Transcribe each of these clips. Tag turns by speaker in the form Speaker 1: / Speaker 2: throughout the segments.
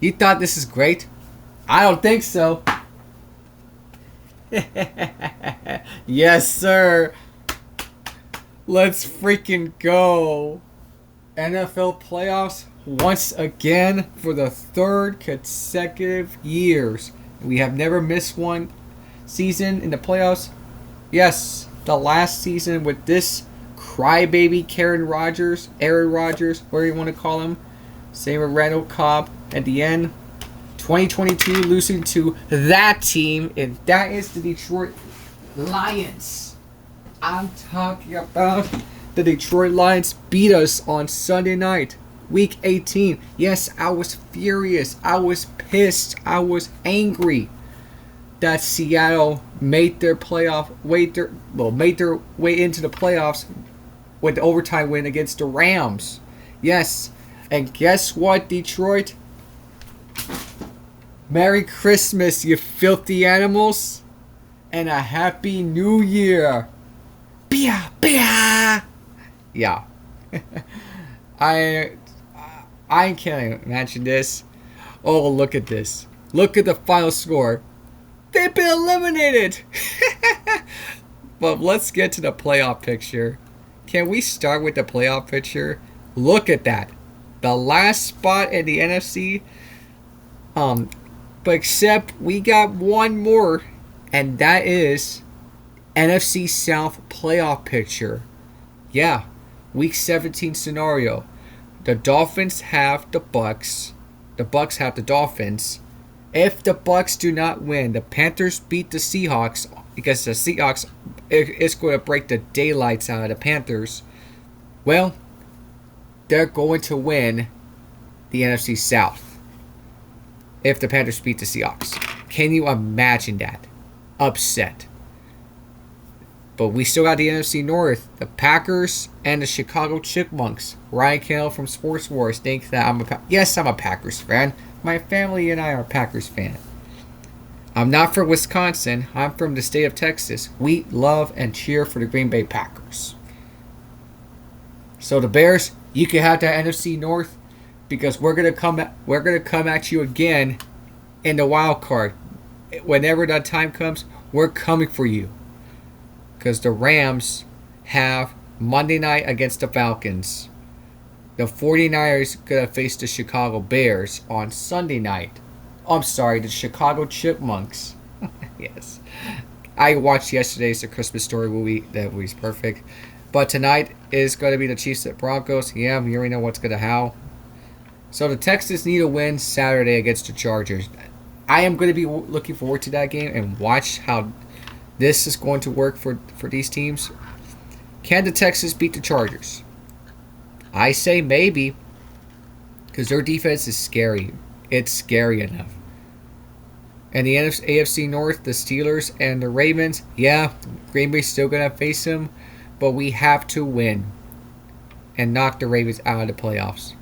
Speaker 1: You thought this is great? I don't think so. Yes, sir. Let's freaking go. NFL playoffs once again for the third consecutive years. We have never missed one season in the playoffs. Yes, the last season with this crybaby Aaron Rodgers, whatever you want to call him. Same with Randall Cobb at the end. 2022 losing to that team, and that is the Detroit Lions. I'm talking about the Detroit Lions beat us on Sunday night, week 18. Yes, I was furious. I was pissed. I was angry that Seattle made their way into the playoffs with the overtime win against the Rams. Yes, and guess what, Detroit? Merry Christmas, you filthy animals, and a Happy New Year. Bia, bia. Yeah. I can't imagine this. Oh, look at this. Look at the final score. They've been eliminated. But let's get to the playoff picture. Can we start with the playoff picture? Look at that. The last spot in the NFC. But except we got one more, and that is NFC South playoff picture. Yeah, week 17 scenario. The Dolphins have the Bucks. The Bucks have the Dolphins. If the Bucks do not win, the Panthers beat the Seahawks, because the Seahawks is going to break the daylights out of the Panthers. Well, they're going to win the NFC South if the Panthers beat the Seahawks. Can you imagine that? Upset. But we still got the NFC North, the Packers, and the Chicago Chipmunks. Ryan Cannell from Sports Wars thinks that I'm a Packers fan. My family and I are Packers fan. I'm not from Wisconsin. I'm from the state of Texas. We love and cheer for the Green Bay Packers. So the Bears, you can have that NFC North, because we're gonna come at you again in the wild card. Whenever that time comes, we're coming for you. Because the Rams have Monday night against the Falcons. The 49ers gonna face the Chicago Bears on Sunday night. I'm sorry, the Chicago Chipmunks. Yes. I watched yesterday's The Christmas Story movie. That movie's perfect. But tonight is going to be the Chiefs at Broncos. Yeah, you already know what's going to how. So the Texans need a win Saturday against the Chargers. I am going to be looking forward to that game and watch how this is going to work for these teams. Can the Texans beat the Chargers? I say maybe, because their defense is scary. It's scary enough. And the AFC North, the Steelers and the Ravens, yeah, Green Bay's still going to face them, but we have to win and knock the Ravens out of the playoffs.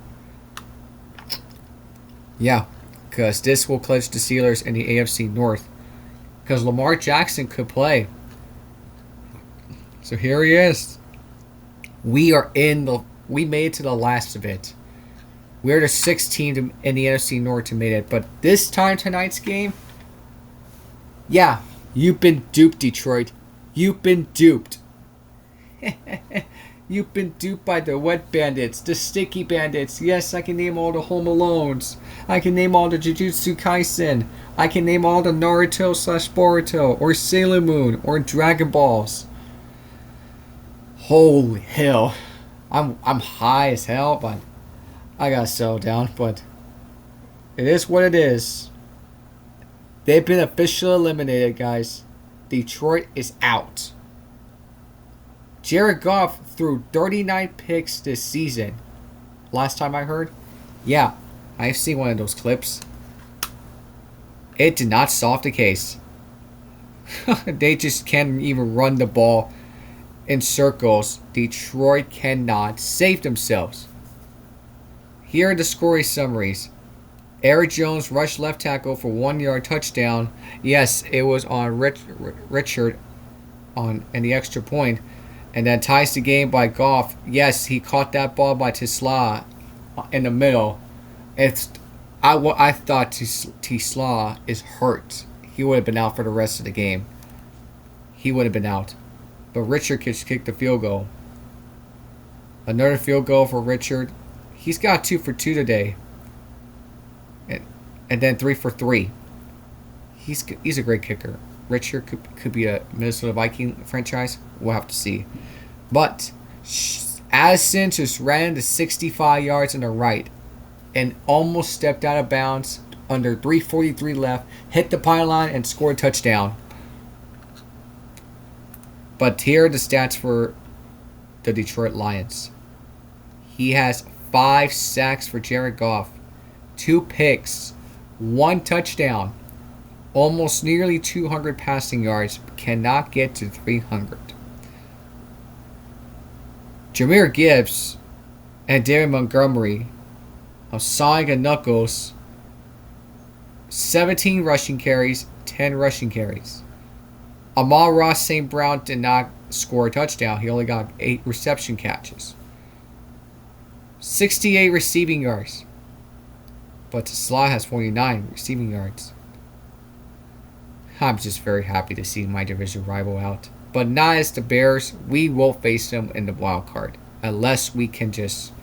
Speaker 1: Yeah, because this will clinch the Steelers in the AFC North. Because Lamar Jackson could play. So here he is. We made it to the last of it. We're the 6th team in the NFC North to make it. But this time, tonight's game, yeah, you've been duped, Detroit. You've been duped. You've been duped by the Wet Bandits, the Sticky Bandits. Yes, I can name all the Home Alones. I can name all the Jujutsu Kaisen. I can name all the Naruto/Boruto, or Sailor Moon, or Dragon Balls. Holy hell. I'm high as hell, but I gotta settle down. But it is what it is. They've been officially eliminated, guys. Detroit is out. Jared Goff threw 39 picks this season. Last time I heard. Yeah, I've seen one of those clips. It did not solve the case. They just can't even run the ball in circles. Detroit cannot save themselves. Here are the scoring summaries. Aaron Jones rushed left tackle for 1-yard touchdown. Yes, it was on Richard in the extra point. And then ties the game by Goff. Yes, he caught that ball by TeSlaa in the middle. It's I thought TeSlaa is hurt. He would have been out for the rest of the game. He would have been out. But Richard kicked the field goal. Another field goal for Richard. He's got 2 for 2 today. And then 3 for 3. He's a great kicker. Richard could be a Minnesota Viking franchise. We'll have to see. But Addison just ran to 65 yards on the right and almost stepped out of bounds under 3:43 left, hit the pylon, and scored a touchdown. But here are the stats for the Detroit Lions. He has 5 sacks for Jared Goff, 2 picks, 1 touchdown, almost nearly 200 passing yards, cannot get to 300. Jahmyr Gibbs and David Montgomery of Sonic and Knuckles, 17 rushing carries, 10 rushing carries. Amon-Ra St. Brown did not score a touchdown. He only got 8 reception catches. 68 receiving yards. But TeSlaa has 49 receiving yards. I'm just very happy to see my division rival out. But not as the Bears. We will face them in the wild card. Unless we can just,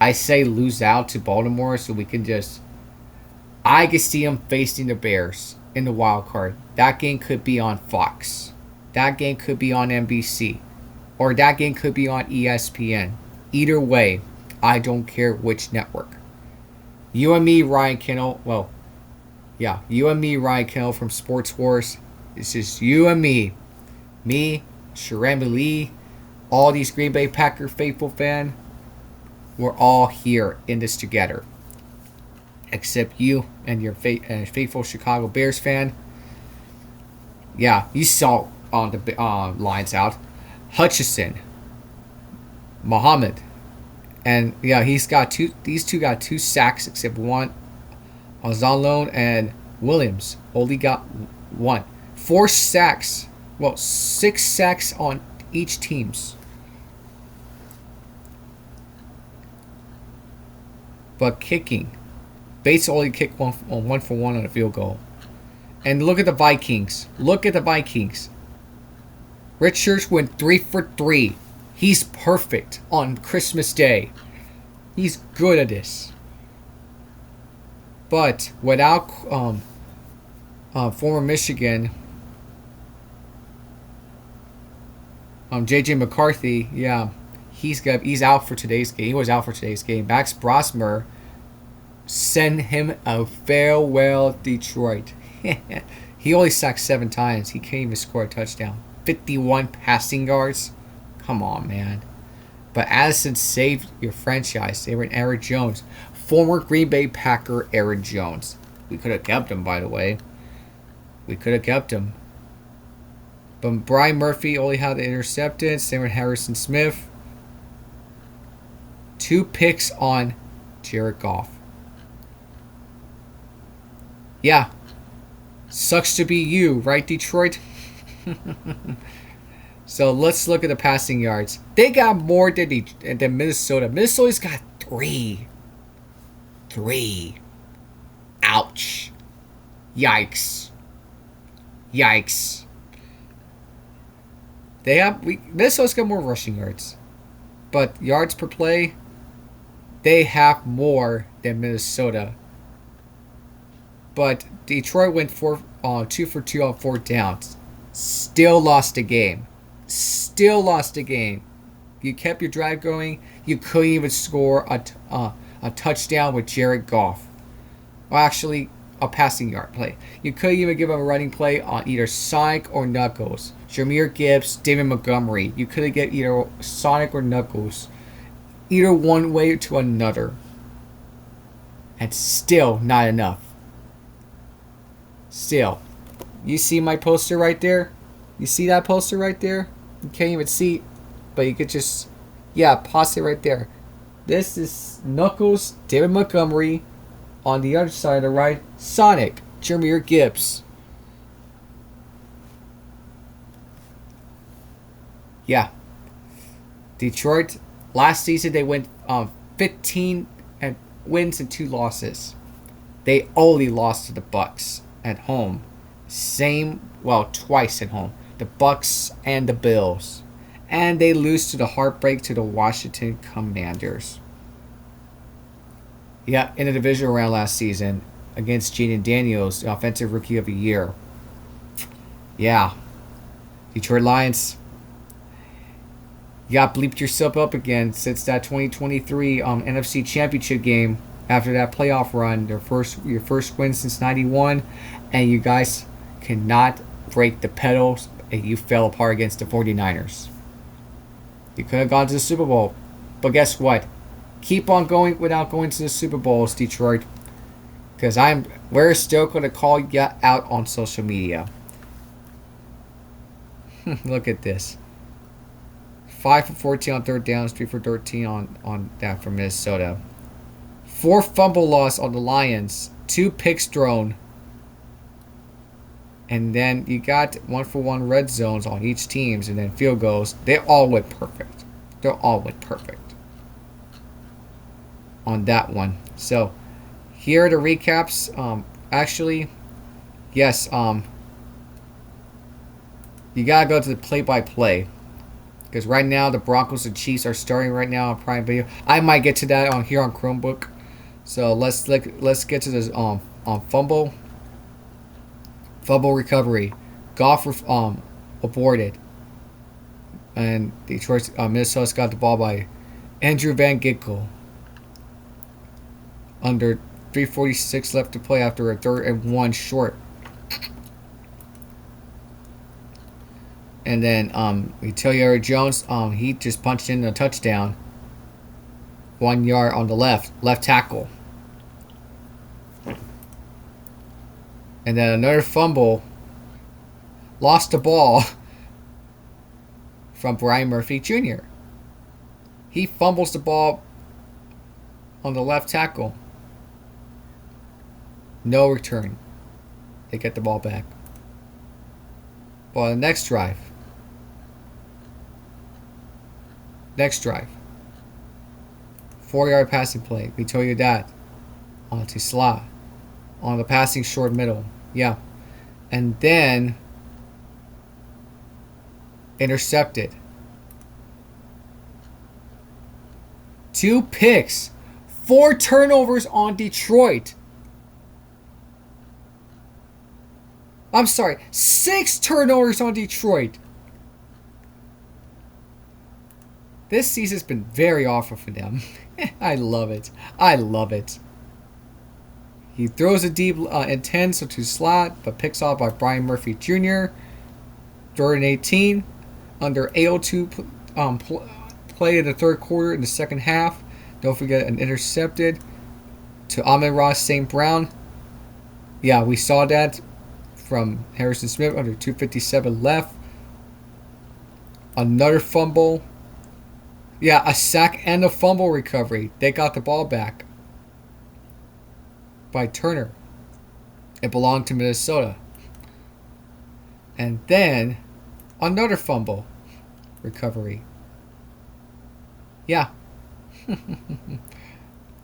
Speaker 1: I say, lose out to Baltimore so we can just, I can see them facing the Bears in the wild card. That game could be on Fox. That game could be on NBC. Or that game could be on ESPN. Either way, I don't care which network. You and me, Ryan Kennel. Well, yeah, you and me, Ryan Kennel from Sports Wars. It's just you and me. Me, Sharon Lee, all these Green Bay Packer faithful fans. We're all here in this together. Except you and your faithful Chicago Bears fan. Yeah, you saw on the Lions out. Hutchinson, Muhammad, and yeah, he's got 2. These 2 got 2 sacks, except one. Zalone and Williams only got 1. 4 sacks. Well, 6 sacks on each team's. But kicking. Bates only kicked 1 for 1 on a field goal. And look at the Vikings. Look at the Vikings. Richards went 3 for 3. He's perfect on Christmas Day. He's good at this. But without former Michigan, J.J. McCarthy, yeah, he's out for today's game. He was out for today's game. Max Brosmer send him a farewell, Detroit. He only sacked 7 times. He can't even score a touchdown. 51 passing yards. Come on, man. But Addison saved your franchise. They were in Aaron Jones. Former Green Bay Packer Aaron Jones. We could have kept him, by the way. We could have kept him. But Brian Murphy only had the intercepted. Same with Harrison Smith. 2 picks on Jared Goff. Yeah. Sucks to be you, right, Detroit? So let's look at the passing yards. They got more than Minnesota. Minnesota's got 3. 3. Ouch. Yikes. Yikes. Minnesota's got more rushing yards. But yards per play, they have more than Minnesota. But Detroit went 2 for 2 on 4 downs. Still lost the game. Still lost the game. You kept your drive going. You couldn't even score a touchdown with Jared Goff. Well, actually, a passing yard play. You couldn't even give him a running play on either Sonic or Knuckles. Jahmyr Gibbs, David Montgomery. You could have get either Sonic or Knuckles. Either one way to another. And still not enough. Still. You see my poster right there? You see that poster right there? You can't even see, but you could just, yeah, pause it right there. This is Knuckles, David Montgomery. On the other side of the right, Sonic, Jahmyr Gibbs. Yeah. Detroit, last season they went 15 wins and 2 losses. They only lost to the Bucks at home. Twice at home. The Bucks and the Bills. And they lose to the heartbreak to the Washington Commanders. Yeah, in the divisional round last season against Jaden Daniels, the offensive rookie of the year. Yeah. Detroit Lions, you got bleeped yourself up again since that 2023 NFC Championship game after that playoff run. Your first win since 91, and you guys cannot break the pedals, and you fell apart against the 49ers. You could have gone to the Super Bowl, but guess what? Keep on going without going to the Super Bowls, Detroit, because we're still going to call you out on social media. Look at this. 5 for 14 on third downs, 3 for 13 on that from Minnesota. 4 fumble loss on the Lions, 2 picks thrown. And then you got 1 for 1 red zones on each teams, and then field goals. They all went perfect. On that one. So here are the recaps. Yes. You gotta go to the play-by-play, because right now the Broncos and Chiefs are starting right now on Prime Video. I might get to that on Chromebook. So let's get to this on fumble recovery. Goff aborted, and Minnesota's got the ball by Andrew Van Ginkel. Under 3:46 left to play after a 3rd and 1 short. And then Jared Jones, he just punched in a touchdown. 1 yard on the left tackle. And then another fumble. Lost the ball from Brian Murphy Jr. He fumbles the ball on the left tackle. No return. They get the ball back. But the next drive. 4-yard passing play. We told you that. On TeSlaa. On the passing short middle. Yeah. And then intercepted. 2 picks. 4 turnovers on Detroit. I'm sorry, 6 turnovers on Detroit. This season's been very awful for them. I love it. He throws a deep intent to TeSlaa, but picks off by Brian Murphy Jr. 3rd and 18. Under 8:02 play in the third quarter in the second half. Don't forget an intercepted to Amon-Ra St. Brown. Yeah, we saw that from Harrison Smith under 2:57 left. Another fumble. Yeah, a sack and a fumble recovery. They got the ball back by Turner. It belonged to Minnesota. And then another fumble recovery. Yeah.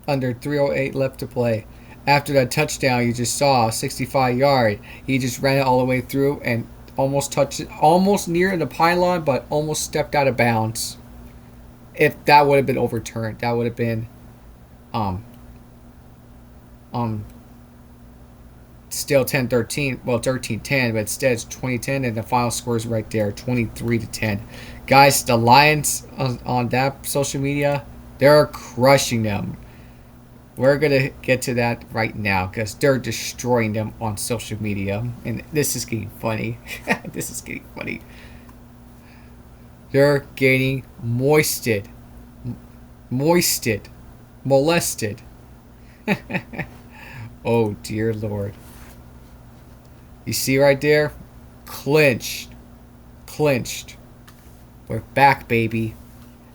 Speaker 1: Under 3:08 left to play. After that touchdown, you just saw 65-yard. He just ran it all the way through and almost touched it, almost near the pylon, but almost stepped out of bounds. If that would have been overturned, that would have been still 10-13, well 13-10, but instead it's 20-10, and the final score is right there, 23-10. Guys, the Lions on that social media, they're crushing them. We're going to get to that right now because they're destroying them on social media. And this is getting funny. They're getting molested. Oh, dear Lord. You see right there? Clinched. We're back, baby.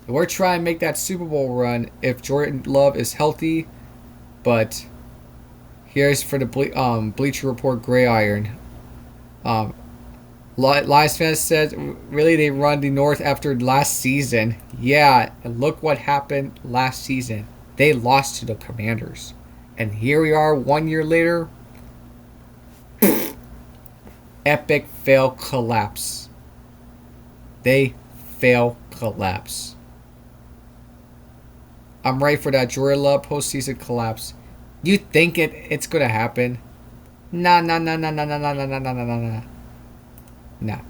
Speaker 1: And we're trying to make that Super Bowl run if Jordan Love is healthy. But here's for the Bleacher Report Gray Iron. Lions fans said, really, they run the North after last season. Yeah, and look what happened last season. They lost to the Commanders. And here we are 1 year later. Epic fail collapse. They fail collapse. I'm ready for that Jordan Love postseason collapse. You think it's gonna happen? Nah. Nah.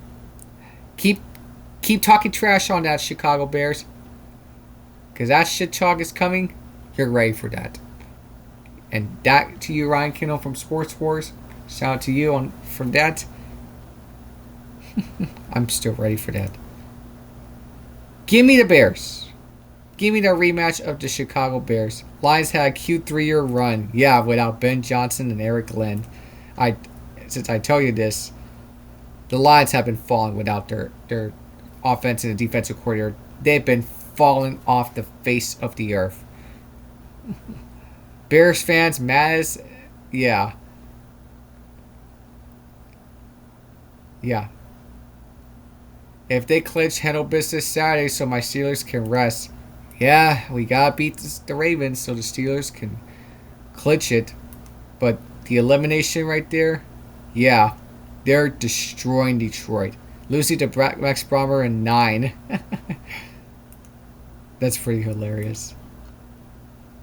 Speaker 1: Keep talking trash on that, Chicago Bears. Because that shit talk is coming. You're ready for that. And that to you, Ryan Kindle from Sports Wars. Shout out to you from that. I'm still ready for that. Give me the Bears. Give me the rematch of the Chicago Bears. Lions had a cute 3-year run. Yeah, without Ben Johnson and Eric Glenn. Since I tell you this, the Lions have been falling without their offensive and defensive coordinator. They've been falling off the face of the earth. Bears fans mad as... Yeah. Yeah. If they clinch, handle business Saturday so my Steelers can rest. Yeah, we gotta beat the Ravens so the Steelers can clinch it. But the elimination right there, yeah, they're destroying Detroit. Losing to Max Brommer in 9. That's pretty hilarious.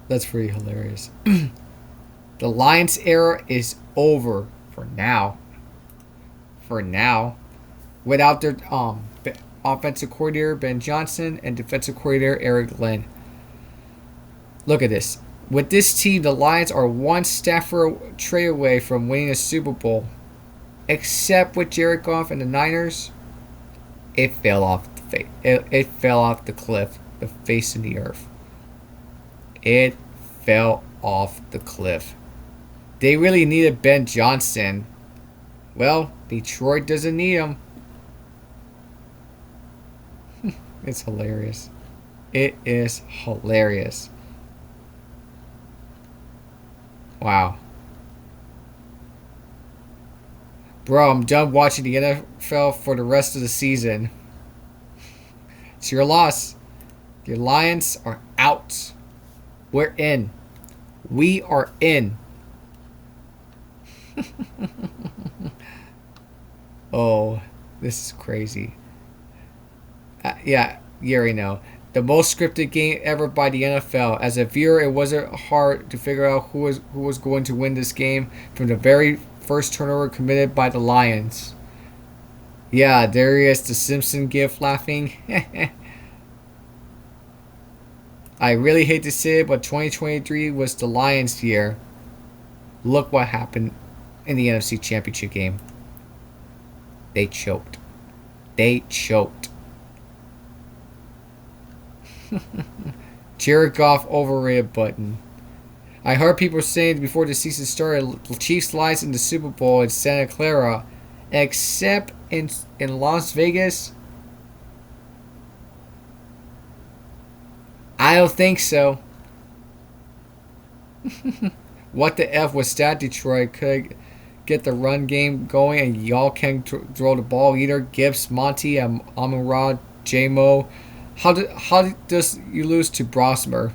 Speaker 1: That's pretty hilarious. The Lions era is over for now. For now. Without their offensive coordinator Ben Johnson and defensive coordinator Eric Glenn. Look at this. With this team, the Lions are one Stafford trade away from winning a Super Bowl. Except with Jared Goff and the Niners, it fell off the face. It fell off the cliff, the face of the earth. It fell off the cliff. They really needed Ben Johnson. Well, Detroit doesn't need him. It's hilarious. It is hilarious. Wow. Bro, I'm done watching the NFL for the rest of the season. It's your loss. Your Lions are out. We're in. We are in. Oh, this is crazy. Yeah, you already know. The most scripted game ever by the NFL. As a viewer, it wasn't hard to figure out who was going to win this game from the very first turnover committed by the Lions. Yeah, there he is, the Simpson gif laughing. I really hate to say it, but 2023 was the Lions' year. Look what happened in the NFC Championship game. They choked. They choked. Jared Goff overrated button. I heard people saying before the season started, the Chiefs lies in the Super Bowl in Santa Clara, except in Las Vegas. I don't think so. What the F was that, Detroit? Could get the run game going and y'all can throw the ball either. Gibbs, Monty, Amon-Ra, J-Mo. How does you lose to Brosmer?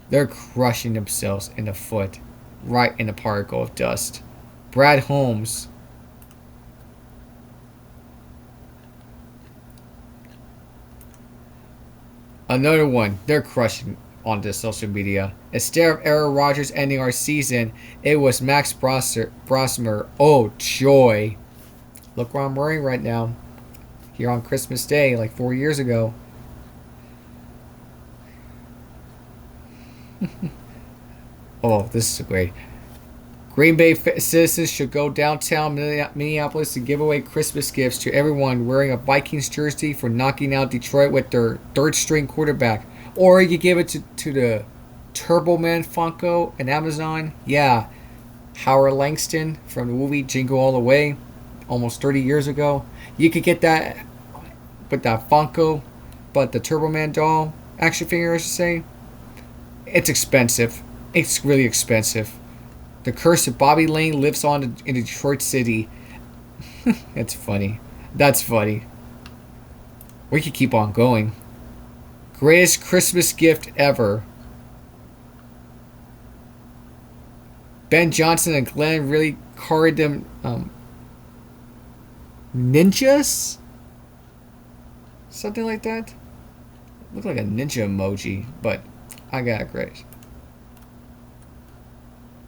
Speaker 1: They're crushing themselves in the foot, right in the particle of dust. Brad Holmes. Another one. They're crushing on the social media. Instead of Aaron Rodgers ending our season, it was Max Brosmer. Oh, joy. Look what I'm wearing right now. Here on Christmas Day, like 4 years ago. Oh, this is great. Green Bay citizens should go downtown Minneapolis to give away Christmas gifts to everyone wearing a Vikings jersey for knocking out Detroit with their third-string quarterback. Or you give it to the Turbo Man Funko and Amazon. Yeah, Howard Langston from the movie Jingle All the Way, almost 30 years ago. You could get that with that Funko, but the Turbo Man doll, action figure I should say, it's expensive. It's really expensive. The curse of Bobby Lane lives on in Detroit City. That's funny. That's funny. We could keep on going. Greatest Christmas gift ever. Ben Johnson and Glenn really carded them ninjas? Something like that? Look like a ninja emoji, but I got Grace.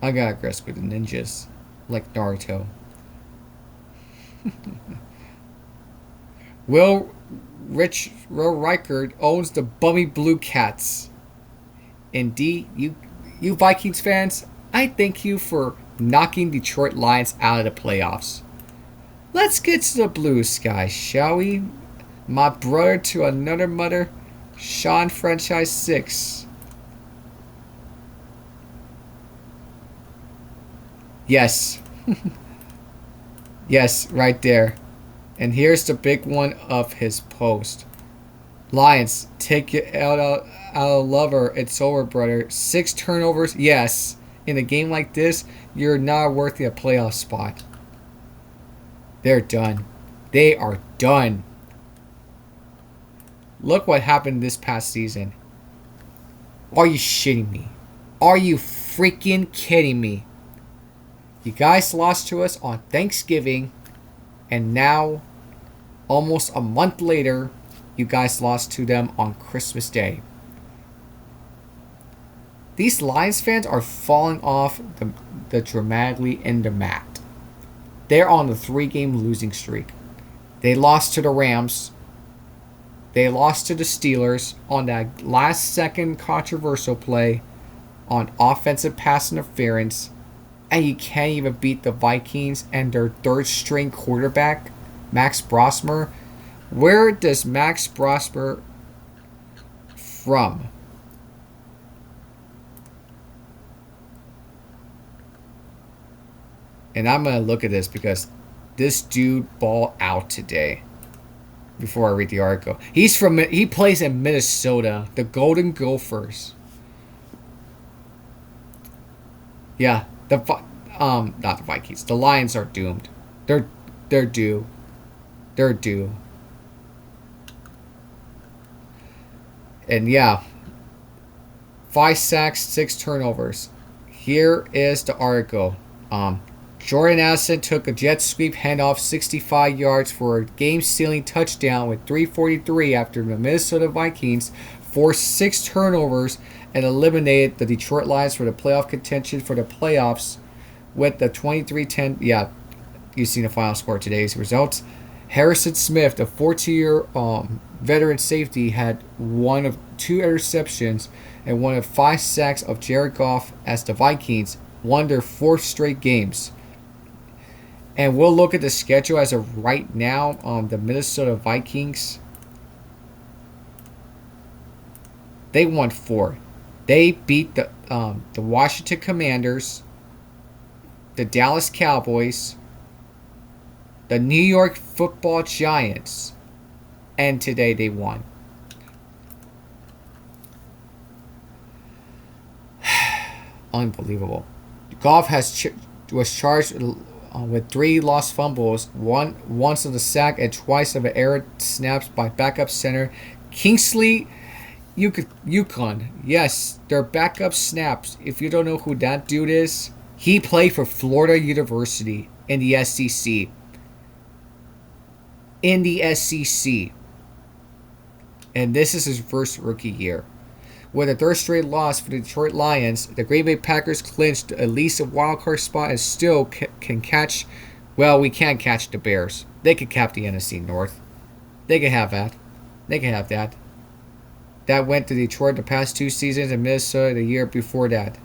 Speaker 1: I got Grace with the ninjas. Like Naruto. Will Reichard owns the Bummy Blue Cats. Indeed, you Vikings fans, I thank you for knocking Detroit Lions out of the playoffs. Let's get to the blue sky, shall we? My brother to another mother, Sean Franchise 6. Yes. Yes, right there. And here's the big one of his post. Lions, take it out of lover. It's over, brother. 6 turnovers. Yes. In a game like this, you're not worthy a playoff spot. They're done. They are done. Look what happened this past season. Are you shitting me? Are you freaking kidding me? You guys lost to us on Thanksgiving, and now, almost a month later, you guys lost to them on Christmas Day. These Lions fans are falling off the dramatically in the mat. They're on the 3-game losing streak. They lost to the Rams. They lost to the Steelers on that last-second controversial play on offensive pass interference. And you can't even beat the Vikings and their third-string quarterback, Max Brosmer. Where does Max Brosmer from? And I'm going to look at this because this dude balled out today. Before I read the article. He plays in Minnesota, the Golden Gophers. Yeah, not the Vikings. The Lions are doomed. They're due. They're due. And yeah, 5 sacks, 6 turnovers. Here is the article. Jordan Addison took a jet sweep handoff 65 yards for a game-sealing touchdown with 3:43 after the Minnesota Vikings forced 6 turnovers and eliminated the Detroit Lions for the playoff contention for the playoffs with the 23-10. Yeah, you've seen the final score of today's results. Harrison Smith, a 14-year veteran safety, had one of 2 interceptions and one of 5 sacks of Jared Goff as the Vikings won their 4th straight games. And we'll look at the schedule as of right now. The Minnesota Vikings, they won 4. They beat the Washington Commanders, the Dallas Cowboys, the New York Football Giants, and today they won. Unbelievable. Goff was charged with 3 lost fumbles, once of the sack and twice of an errant snaps by backup center Kingsley Eguakun. Yes, their backup snaps. If you don't know who that dude is, he played for Florida University in the SEC. In the SEC. And this is his first rookie year. With a 3rd straight loss for the Detroit Lions, the Green Bay Packers clinched at least a wildcard spot and still can catch. Well, we can't catch the Bears. They could cap the NFC North. They can have that. They can have that. That went to Detroit the past 2 seasons and Minnesota the year before that.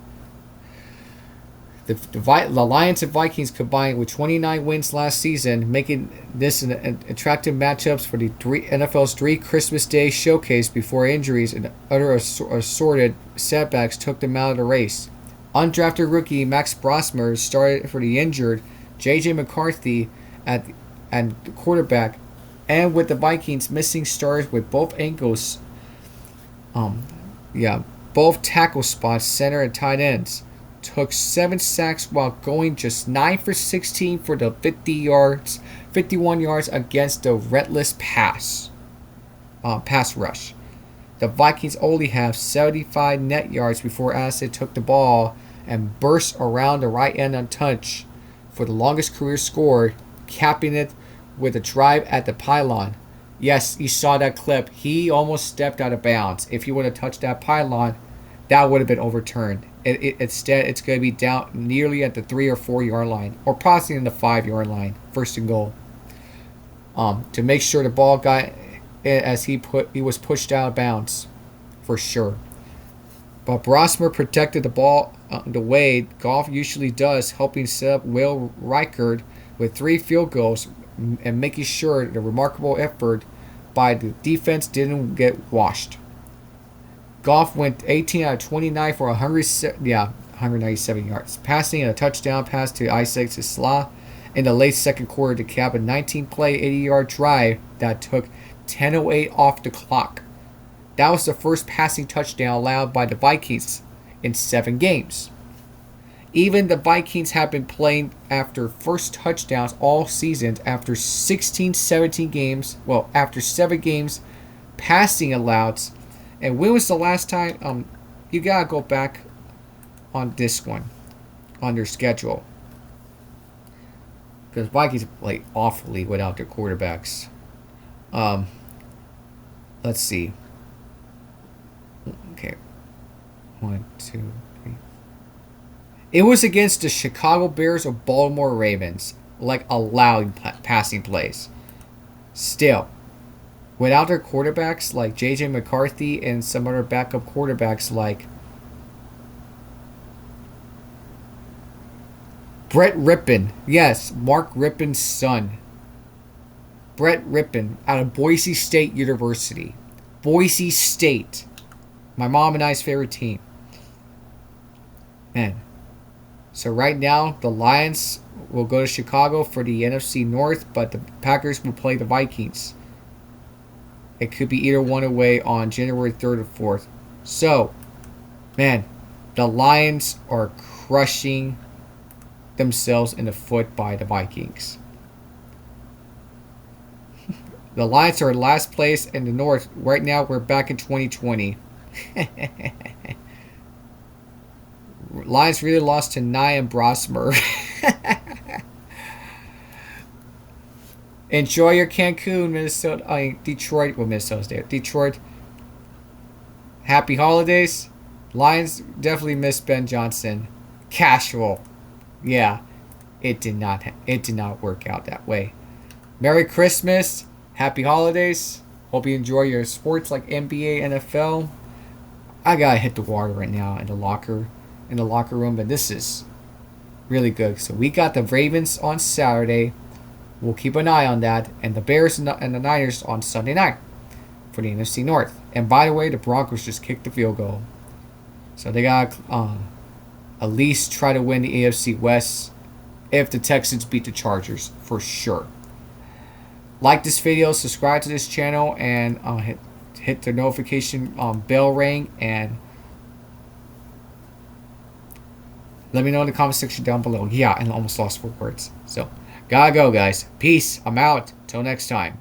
Speaker 1: The Lions and Vikings combined with 29 wins last season, making this an attractive matchups for the NFL's 3 Christmas Day showcase before injuries and other assorted setbacks took them out of the race. Undrafted rookie Max Brosmer started for the injured J.J. McCarthy at the quarterback, and with the Vikings missing stars with both ankles, both tackle spots, center and tight ends. Took 7 sacks while going just 9 for 16 for the 51 yards against the relentless pass rush. The Vikings only have 75 net yards before Addison took the ball and burst around the right end untouched for the longest career score, capping it with a drive at the pylon. Yes, you saw that clip. He almost stepped out of bounds. If he would have touched that pylon, that would have been overturned. Instead, it's going to be down nearly at the 3 or 4 yard line, or possibly in the 5 yard line, first and goal. To make sure the ball got as he was pushed out of bounds, for sure. But Brosmer protected the ball the way Goff usually does, helping set up Will Reichard with 3 field goals and making sure the remarkable effort by the defense didn't get washed. Goff went 18 out of 29 for 197 yards, passing a touchdown pass to Isaac TeSlaa in the late second quarter to cap a 19-play, 80-yard drive that took 10:08 off the clock. That was the first passing touchdown allowed by the Vikings in 7 games. Even the Vikings have been playing after first touchdowns all season after 16, 17 games. Well, after 7 games passing allowed. And when was the last time? You got to go back on this one, on their schedule. Because Vikings play awfully without their quarterbacks. Let's see. Okay. 1, 2, 3. It was against the Chicago Bears or Baltimore Ravens, like allowing passing plays. Still, without their quarterbacks like J.J. McCarthy and some other backup quarterbacks like Brett Rippon. Yes, Mark Rippon's son. Brett Rippon out of Boise State University. Boise State. My mom and I's favorite team. Man. So right now, the Lions will go to Chicago for the NFC North, but the Packers will play the Vikings. It could be either one away on January 3rd or 4th. So, man, the Lions are crushing themselves in the foot by the Vikings. The Lions are in last place in the North. Right now, we're back in 2020. Lions really lost to Nye and Brosmer. Enjoy your Cancun, Minnesota. Detroit. Well, Minnesota's there. Detroit. Happy holidays. Lions definitely miss Ben Johnson. Casual. Yeah. It did not work out that way. Merry Christmas. Happy holidays. Hope you enjoy your sports like NBA, NFL. I gotta hit the water right now in the locker room, but this is really good. So we got the Ravens on Saturday. We'll keep an eye on that, and the Bears and the Niners on Sunday night for the NFC North. And by the way, the Broncos just kicked the field goal, so they got at least try to win the AFC West if the Texans beat the Chargers for sure. Like this video, subscribe to this channel, and hit the notification bell ring, and let me know in the comment section down below. Yeah, and I almost lost 4 words. So, gotta go, guys. Peace. I'm out. Till next time.